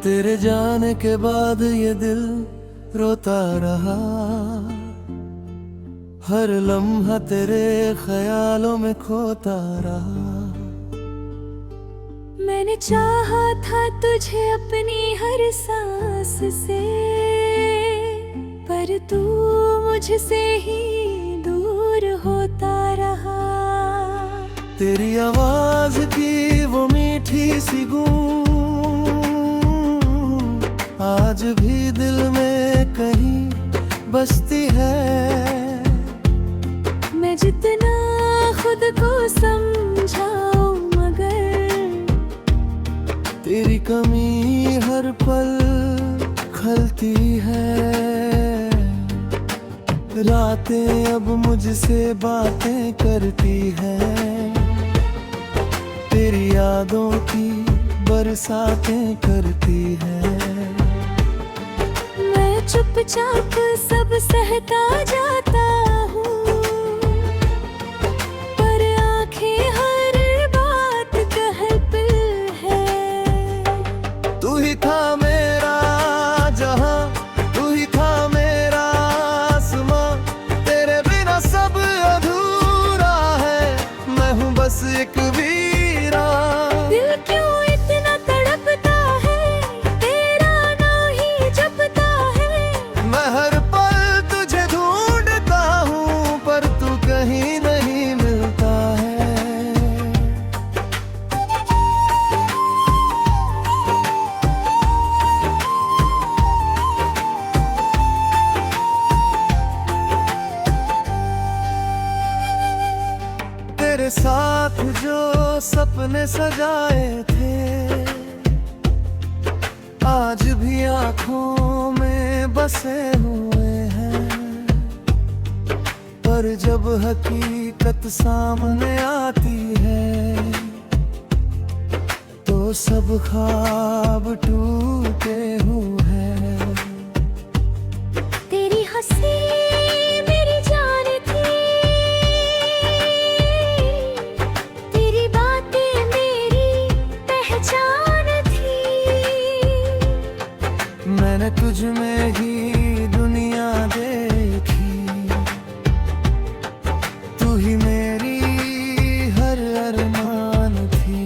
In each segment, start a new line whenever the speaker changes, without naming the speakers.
तेरे जाने के बाद ये दिल रोता रहा, हर लम्हा तेरे ख्यालों में खोता रहा।
मैंने चाहा था तुझे अपनी हर सांस से, पर तू मुझसे ही दूर होता रहा।
तेरी आवाज की वो मीठी सी गूंज आज भी दिल में कहीं बसती है।
मैं जितना खुद को समझाऊं मगर
तेरी कमी हर पल खलती है। रातें अब मुझसे बातें करती है, तेरी यादों की बरसातें करती है।
मैं चुपचाप सब सहता जाता हूँ, पर आंखें हर बात कहती है।
तू ही था मेरा जहां, तू ही था मेरा आसमां, तेरे बिना सब अधूरा है, मैं हूँ बस एक वीरान।
दिल क्यों इतना तड़पता है, तेरा नाम ही जपता है।
मैं हर पल तुझे ढूंढता हूँ, पर तू कहीं नहीं मिलता है। तेरे साथ जो सपने सजाए थे, आज भी आँखों में बसे हुए हैं। पर जब हकीकत सामने आती है, तो सब ख्वाब टूटे हुए हैं।
तेरी हंसी मेरी जान थी, तेरी बातें मेरी पहचान थी।
मैंने तुझ में ही दुनिया देखी, तू ही मेरी हर अरमान थी।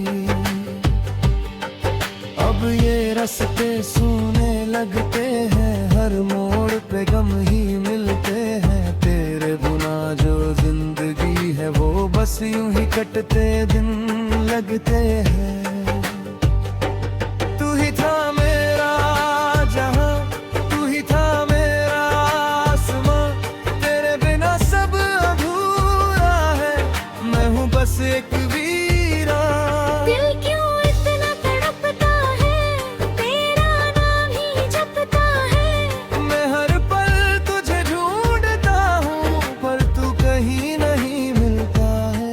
अब ये रास्ते सूने लगते हैं, हर मोड़ पे गम ही मिलते हैं। तेरे बिना जो जिंदगी है, वो बस यूं ही कटते दिन लगते हैं। तू ही था मेरा जहां, तू ही था मेरा आसमां, तेरे बिना सब अधूरा है, मैं हूँ बस एक वीरान।
दिल क्यों इतना तड़पता है, तेरा नाम ही जपता है।
मैं हर पल तुझे ढूंढता हूँ, पर तू कहीं नहीं मिलता है।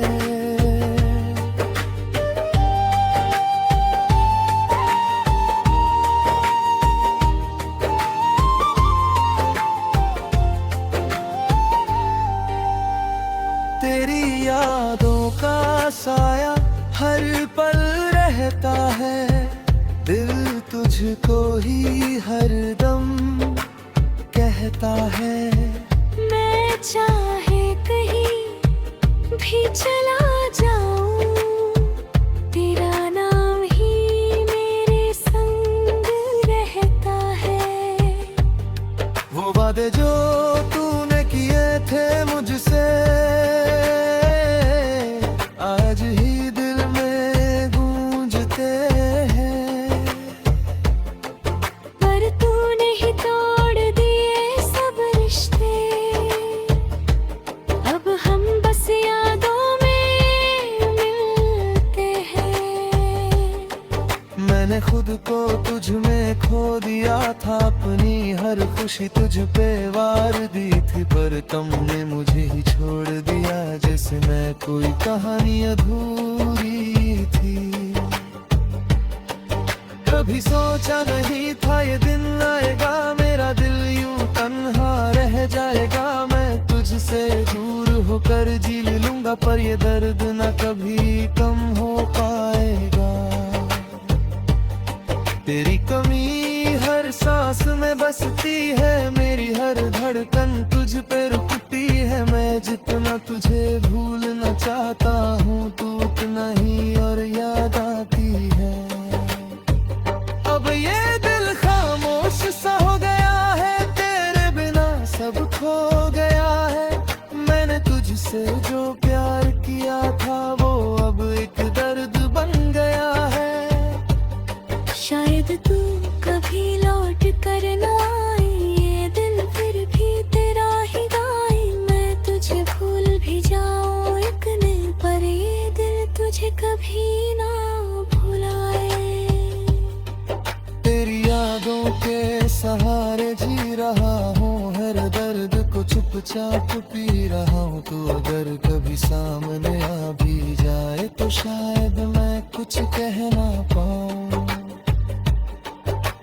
तेरी यादों का साया हर पल रहता है, दिल तुझको ही हर दम कहता है।
मैं चाहे कहीं भी चला जाऊं, तेरा नाम ही मेरे संग रहता है।
वो वादे जो तूने किए थे मुझसे, आज ही दिल में गूंजते हैं।
पर तूने ही तोड़ दिए सब रिश्ते, अब हम बस यादों में मिलते हैं।
मैंने खुद को तुझ में खो दिया था, अपनी हर खुशी तुझ पे वार दी थी, पर तुमने मुझे ही छोड़ दिया, जैसे मैं कोई कहानी अधूरी थी। कभी सोचा नहीं था ये दिन आएगा, मेरा दिल यूं तन्हा रह जाएगा। मैं तुझसे दूर होकर जी लूंगा, पर ये दर्द न कभी कम हो पाएगा। तेरी कमी है, मेरी हर धड़कन तुझ पे रुकती है। मैं जितना तुझे भूलना चाहता हूँ, तू उतना ही और याद आती है। अब ये दिल खामोश सा हो गया है, तेरे बिना सब खो गया है। मैंने तुझसे जो प्यार किया था, वो अब एक दर्द बन गया है।
शायद तू कभी लौट कर ना आए, ये दिल फिर भी तेरा ही गाए। मैं तुझे भूल भी जाऊं एक दिन, पर ये दिल तुझे कभी ना भुलाए।
तेरी यादों के सहारे जी रहा हूँ, हर दर्द को चुपचाप पी रहा हूँ। तू अगर कभी सामने आ भी जाए, तो शायद मैं कुछ कह ना पाऊँ।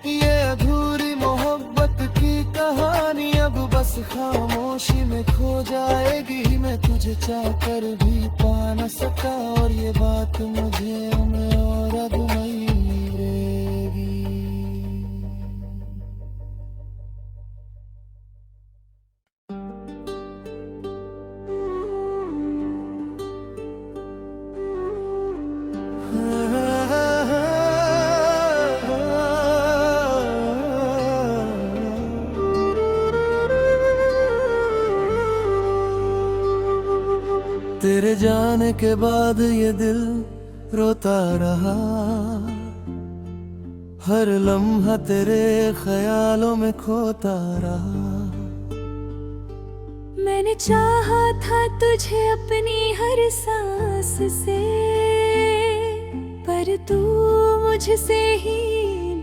ये अधूरी मोहब्बत की कहानी अब बस खामोशी में खो जाएगी। मैं तुझे चाहकर भी पा न सका, और ये बात मुझे उम्र और अधूरी। तेरे जाने के बाद ये दिल रोता रहा, हर लम्हा तेरे ख्यालों में खोता रहा।
मैंने चाहा था तुझे अपनी हर सांस से, पर तू मुझसे ही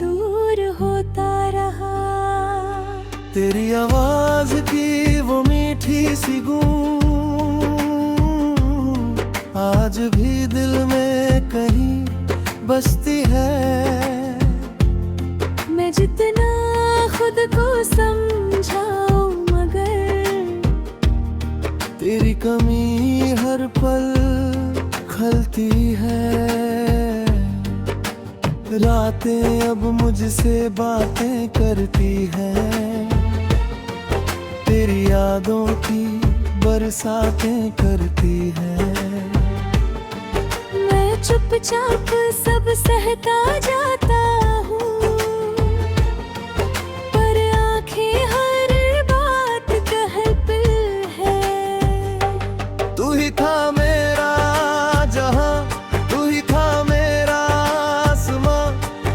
दूर होता रहा।
तेरी आवाज की वो मीठी सी गूंज आज भी दिल में कहीं बसती है।
मैं जितना खुद को समझाऊं, मगर
तेरी कमी हर पल खलती है। रातें अब मुझसे बातें करती हैं, तेरी यादों की बरसातें करती हैं।
मैं चुपचाप सब सहता जाता हूँ, पर आंखें हर बात कहती है।
तू ही था मेरा जहां, तू ही था मेरा आसमां,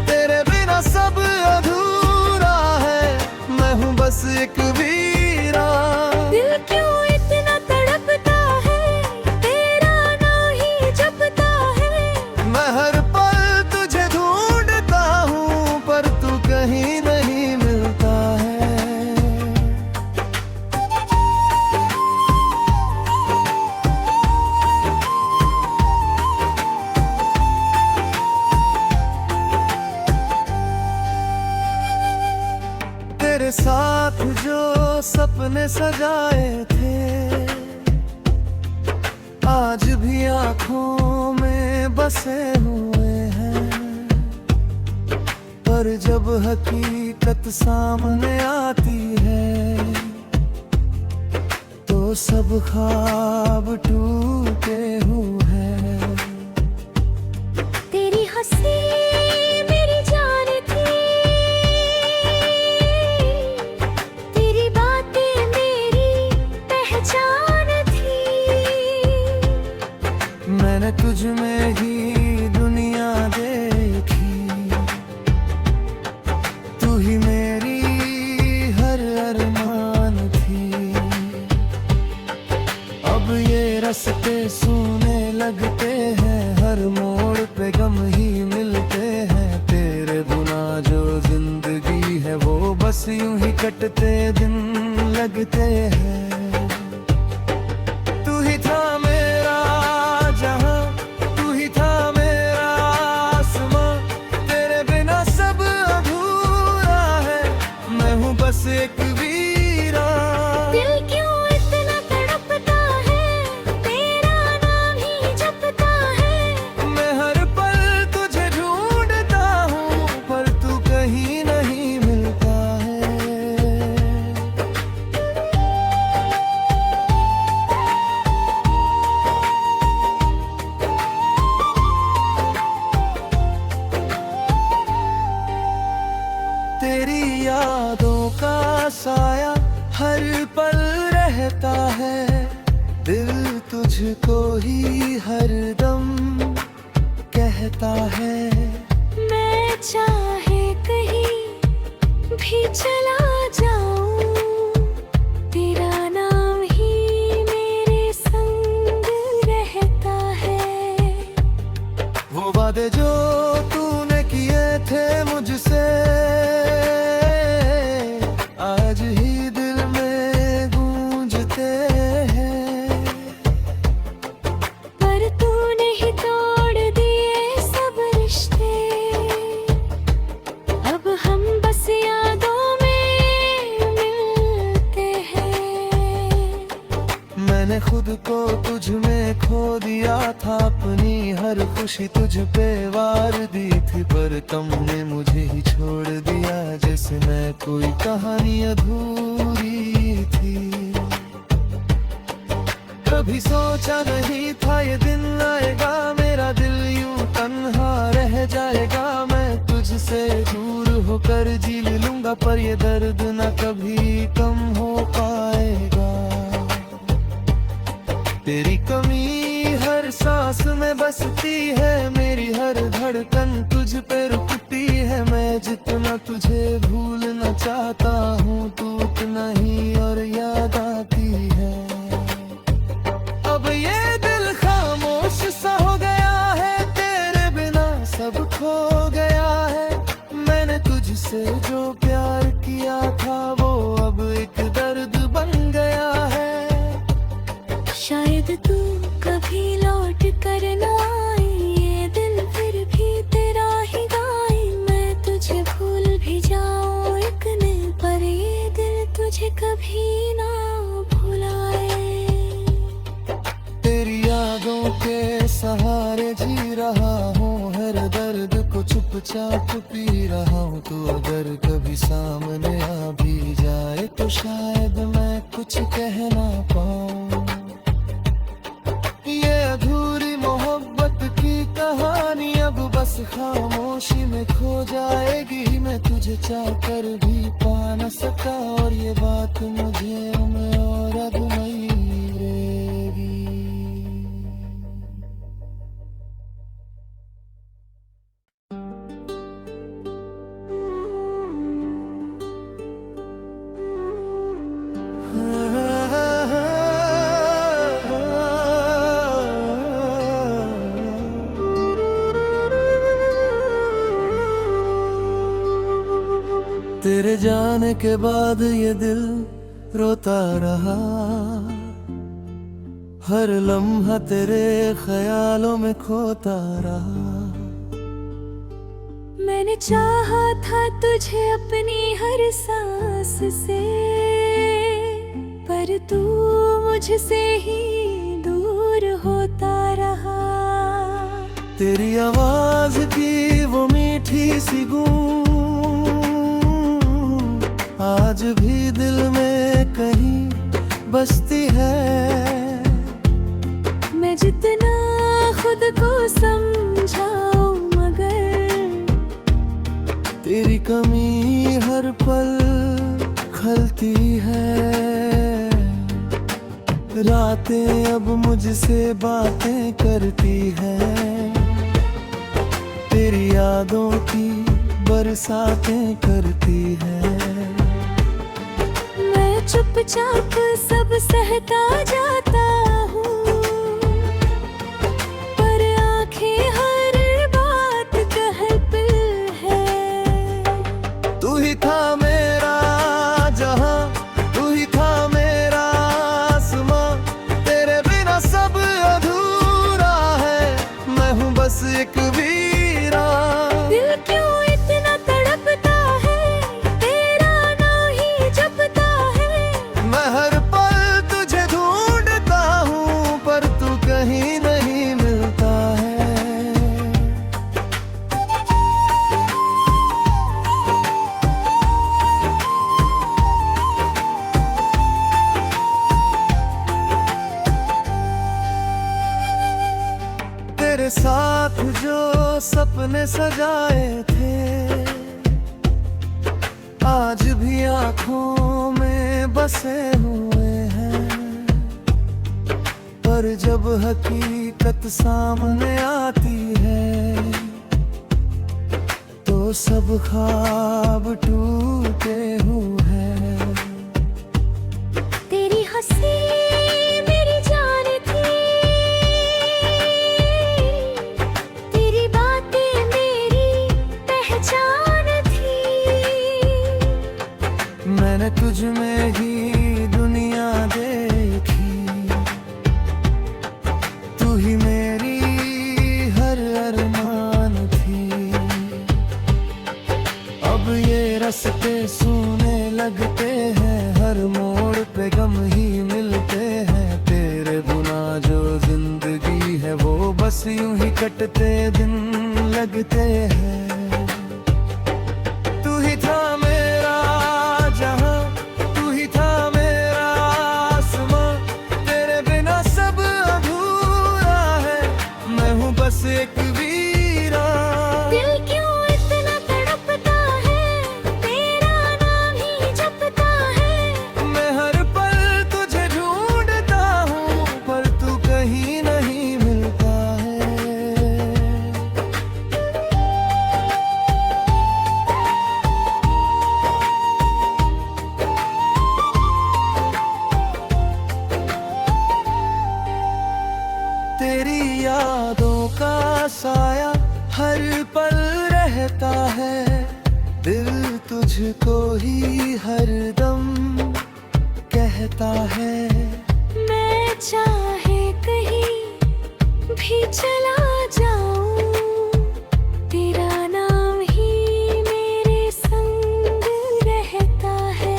तेरे बिना सब अधूरा है। मैं हूँ बस एक वीरान।
दिल क्यों इतना तड़पता है, तेरा नाम ही जपता है।
मैं हर पल तुझे ढूंढता हूँ, पर तू कहीं नहीं मिलता है। तेरे साथ जो सपने सजाए थे, आज भी आँखों में बसे हुए हैं। पर जब हकीकत सामने आती है, तो सब ख्वाब टूटे हुए हैं।
तेरी हंसी मेरी जान थी, तेरी बातें मेरी पहचान थी।
मैंने तुझ में ही दुनिया देखी, तू ही मेरी हर अरमान थी। अब ये रास्ते सूने लगते हैं, हर मोड़ पे गम ही मिलते हैं। तेरे बिना जो जिंदगी है, वो बस यूं ही कटते दिन लगते हैं। तू ही था मेरा जहां, तू ही था मेरा आसमां, तेरे बिना सब अधूरा है। मैं हूँ बस एक वीरान।
दिल क्यों इतना तड़पता है, तेरा नाम ही जपता है।
मैं हर पल तुझे ढूंढता हूँ, पर तू कहीं नहीं मिलता है। साया हर पल रहता है, दिल तुझको ही हरदम कहता है।
मैं चाहे कहीं भी चला जाऊं, तेरा नाम ही मेरे संग रहता है।
वो वादे जो तूने किए थे मुझसे, आज ही दिल में गूंजते हैं।
पर तूने ही तोड़ दिए सब रिश्ते, अब हम बस यादों में मिलते हैं।
मैंने खुद को तुझ में खो दिया था, अपनी हर खुशी तुझ पे वार दी थी, पर तुमने मुझे ही छोड़ दिया जैसे मैं कोई कहानी अधूरी थी। कभी सोचा नहीं था ये दिन आएगा, मेरा दिल यूं तन्हा रह जाएगा। मैं तुझसे दूर होकर जी लूंगा, पर ये दर्द न कभी कम हो पाएगा। तेरी कमी हर सांस में बसती है, मेरी हर धड़कन तुझ पे रुकती है। मैं जितना तुझे भूलना चाहता हूँ, तू उतना ही और याद आती है। अब ये दिल खामोश सा हो गया है, तेरे बिना सब खो गया है। मैंने तुझसे जो प्यार किया था, वो अब एक दर्द बन गया है।
शायद तू कभी लौट कर ना आए, ये दिल फिर भी तेरा ही गाए। मैं तुझे भूल भी जाऊं एक दिन, पर ये दिल तुझे कभी ना भुलाए।
तेरी यादों के सहारे जी रहा हूँ, हर दर्द को चुपचाप पी रहा हूँ। तू अगर कभी सामने आ भी जाए, तो शायद मैं कुछ कह ना पाऊँ। ये अधूरी मोहब्बत की कहानी अब बस खामोशी में खो जाएगी। मैं तुझे चाह कर भी पा न सका, और ये बात मुझे में और अब नहीं रहेगी। तेरे जाने के बाद ये दिल रोता रहा, हर लम्हा तेरे ख्यालों में खोता रहा।
मैंने चाहा था तुझे अपनी हर सांस से, पर तू मुझसे ही दूर होता रहा।
तेरी आवाज की वो मीठी सी गूंज आज भी दिल में कहीं बसती है।
मैं जितना खुद को समझाऊं, मगर
तेरी कमी हर पल खलती है। रातें अब मुझसे बातें करती है, तेरी यादों की बरसातें करती है।
मैं चुपचाप सब सहता जाता हूँ, पर आंखें हर बात कहती है।
तू ही था मेरा जहां, तू ही था मेरा आसमां, तेरे बिना सब अधूरा है। मैं हूँ बस एक वीरान।
दिल क्यों इतना तड़पता है, तेरा नाम ही जपता है।
मैं हर पल तुझे ढूंढता हूँ, पर तू कहीं नहीं मिलता है। तेरे साथ जो सपने सजाए थे, आज भी आँखों में बसे हुए हैं, पर जब हकीकत सामने आती है तो सब ख्वाब टूटे हुए हैं।
तेरी हंसी मेरी जान थी, तेरी बातें मेरी पहचान थी।
मैंने तुझ में ही दुनिया देखी, तू ही मेरी हर अरमान थी। अब ये रास्ते सूने लगते हैं, हर मोड़ पे गम ही मिलते हैं। तेरे बिना जो जिंदगी है वो बस यूं ही कटते दिन लगते हैं। तू ही था मेरा जहां, तू ही था मेरा आसमां, तेरे बिना सब अधूरा है, मैं हूँ बस एक वीरान।
दिल क्यों इतना तड़पता है, तेरा नाम ही जपता है।
मैं हर पल तुझे ढूंढता हूँ, पर तू कहीं नहीं मिलता है। तेरी यादों का साया हर पल रहता है, दिल तुझको ही हर दम कहता है।
मैं चाहे कहीं भी चला जाऊं, तेरा नाम ही मेरे संग रहता है।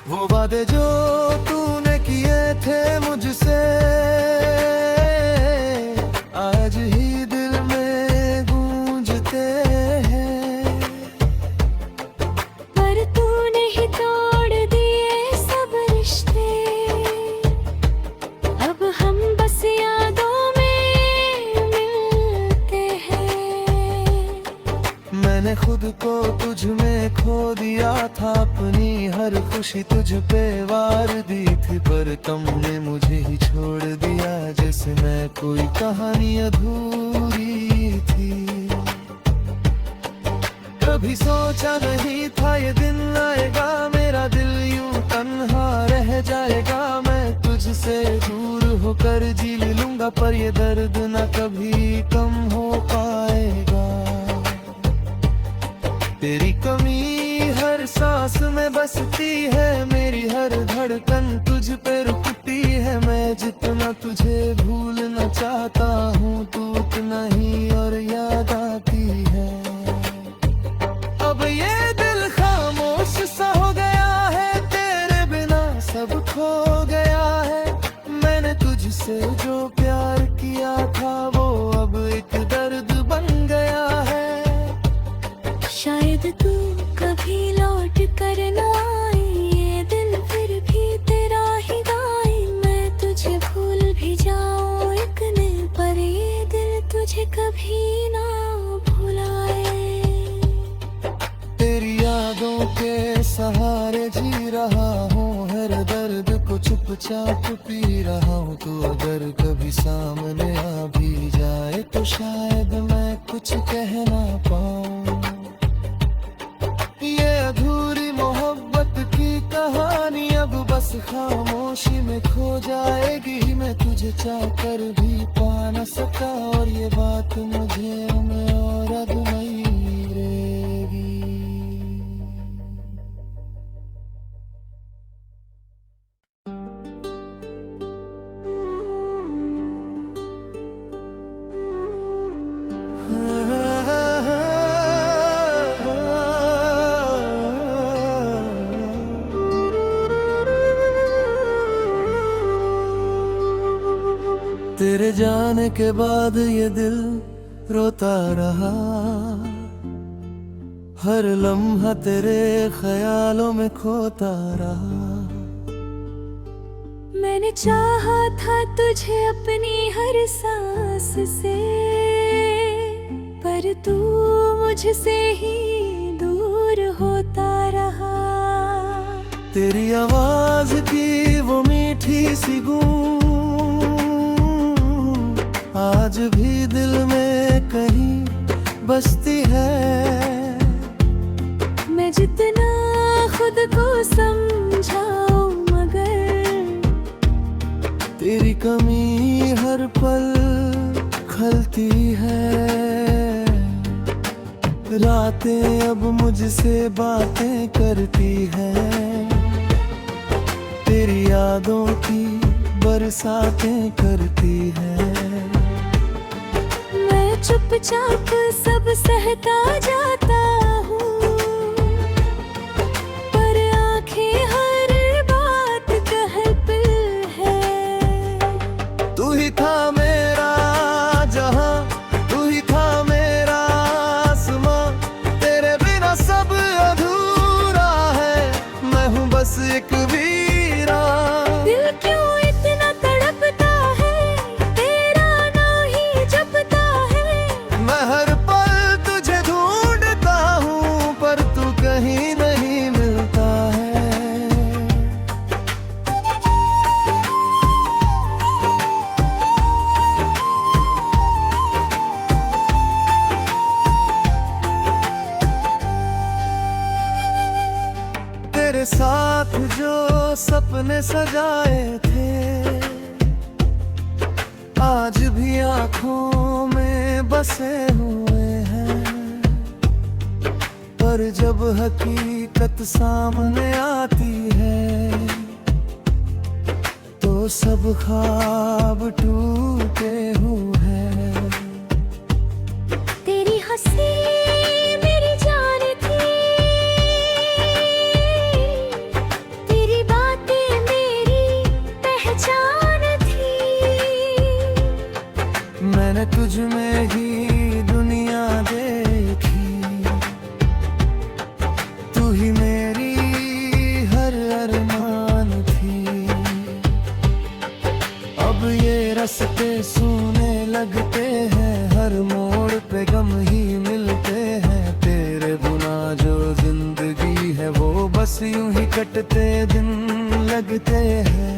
वो वादे जो तूने किए थे मुझसे, आज ही दिल में गूंजते हैं।
पर तूने ही तोड़ दिए सब रिश्ते, अब हम बस यादों में मिलते हैं।
मैंने खुद को तुझ में खो दिया था, अपनी हर खुशी तुझ पे वार दी थी, पर तुमने मुझे ही छोड़ दिया जैसे मैं कोई कहानी अधूरी थी। कभी सोचा नहीं था ये दिन आएगा, मेरा दिल यूं तन्हा रह जाएगा। मैं तुझसे दूर होकर जी लूंगा, पर ये दर्द न कभी कम हो पाएगा। तेरी कमी हर सांस में बसती है, मेरी हर धड़कन तुझ पे रुकती है। मैं जितना तुझे भूलना चाहता हूँ, तू उतना ही और याद आती है। अब ये दिल खामोश सा हो गया है, तेरे बिना सब खो गया है। मैंने तुझसे जो प्यार किया था वो अब एक दर्द बन गया है।
शायद तू कभी लौट कर ना आए, ये दिल फिर भी तेरा ही गाए। मैं तुझे भूल भी जाऊं एक दिन, पर ये दिल तुझे कभी ना भुलाए।
तेरी यादों के सहारे जी रहा हूँ, हर दर्द को चुपचाप पी रहा हूँ। तू अगर कभी सामने आ भी जाए तो शायद मैं कुछ कह ना पाऊँ। ये अधूरी मोहब्बत की कहानी अब बस खामोशी में खो जाएगी। मैं तुझे चाहकर भी पा न सका, और ये बात मुझे में और अब नहीं रहेगी। तेरे जाने के बाद ये दिल रोता रहा, हर लम्हा तेरे ख्यालों में खोता रहा।
मैंने चाहा था तुझे अपनी हर सांस से, पर तू मुझसे ही दूर पर होता रहा।
तेरी आवाज की वो मीठी सी गूंज आज भी दिल में कहीं बसती है।
मैं जितना खुद को समझाऊं मगर
तेरी कमी हर पल खलती है। रातें अब मुझसे बातें करती है। तेरी यादों की बरसातें करती है।
मैं चुपचाप सब सहता जाता हूँ, पर आंखें हर बात कहती है।
तू ही था मेरा जहां, तू ही था मेरा आसमां। तेरे बिना सब अधूरा है, मैं हूँ बस एक वीरान।
दिल क्यों इतना तड़पता है, तेरा नाम ही जपता है।
मैं हर पल तुझे ढूंढता हूँ, पर तू कहीं नहीं मिलता है। तेरे साथ जो सपने सजाए थे आज भी आंखों में बसे हुए हैं। पर जब हकीकत सामने आती है तो सब ख्वाब टूटे हुए हैं।
तेरी हंसी मेरी जान थी, तेरी बातें मेरी पहचान थी।
मैंने तुझ में ही दुनिया देखी, तू ही मेरी हर अरमान थी। अब ये रास्ते सूने लगते हैं, हर मोड़ पे गम ही मिलते हैं। तेरे बिना जो जिंदगी है वो बस यूं ही कटते दिन लगते हैं।